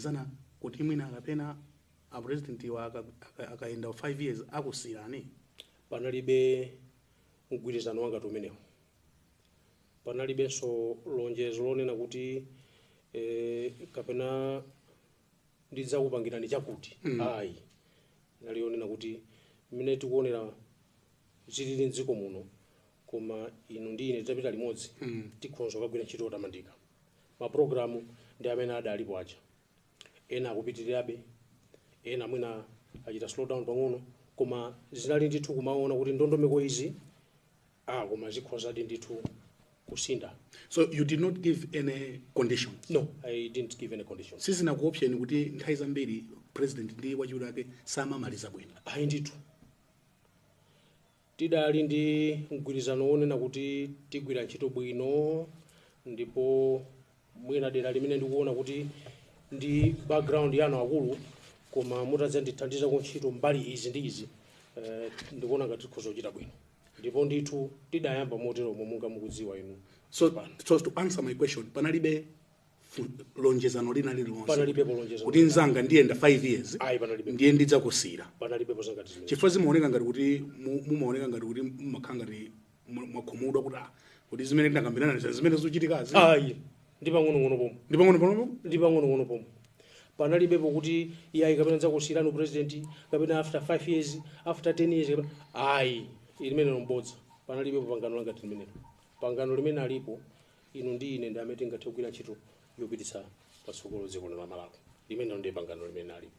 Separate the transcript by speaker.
Speaker 1: munalonjezana kuti mwina kapena a president wa akaenda 5 years akusirani?
Speaker 2: Panalibe mgwirizano wanga tumenewo. Panalibenso lonjezo lonena kuti kapena ndidzakupangirani chakuti. Ayi. Nalionena kuti mine tikuonera zilili nziko muno koma inu ndi ine tidzapita limodzi tikhonza kugwira ntchito yotamandika. Maprogramu ndi amene adalipo aja. Ena akupitirirabe, ena mwina achita slow down pang'ono, koma zinali ndithu kumaona kuti ndondomeko izi koma zikhozadi ndithu kusinda.
Speaker 1: So you did not give any conditions?
Speaker 2: No, I didn't give any conditions.
Speaker 1: Sizina ku option kuti nthawi zambiri president ndi wachiwiri ake samamaliza bwino.
Speaker 2: Ayi ndithu. Tidali ndi mgwirizano wonena kuti tigwira ntchito bwino, ndipo mwina dera limene ndikuona kuti ndi background yanu akulu koma mutadza ndithandiza ku ntchito mbali izi ndi izi, ndikuona ngati tikhoza kuchita bwino. Ndipo ndithu tidayamba motero monga mukudziwa inu.
Speaker 1: So to answer my question, panalibe lonjezano linali lonse.
Speaker 2: Panalibe lonjezano.
Speaker 1: Kuti nzanga ndiyenda 5 years.
Speaker 2: Ayi panalibe.
Speaker 1: Ndiye ndidzakusira.
Speaker 2: Panalibe pozanga tizimene.
Speaker 1: Chifukwa zimaoneka ngati kuti mumaoneka ngati kuti mmakhanga ngati mwakhumudwa kuti zimene ndakambirana zimene zochitikazi.
Speaker 2: Ayi. Ndi pang'ono pomwe.
Speaker 1: Ndi pang'ono pomwe?
Speaker 2: Ndi pang'ono pomwe. Panalibe pokuti iyayi kapena nzakusirani president kapena after 5 years, after 10 years. Ayi. Ilimene lombodza. Panalibe pangano langa limene. Pangano limene alipo inu ndi ine ndi amene tingathe kugwira ntchito yopititsa patsogolo dziko la Malawi. Limene ndi pangano limene alipo.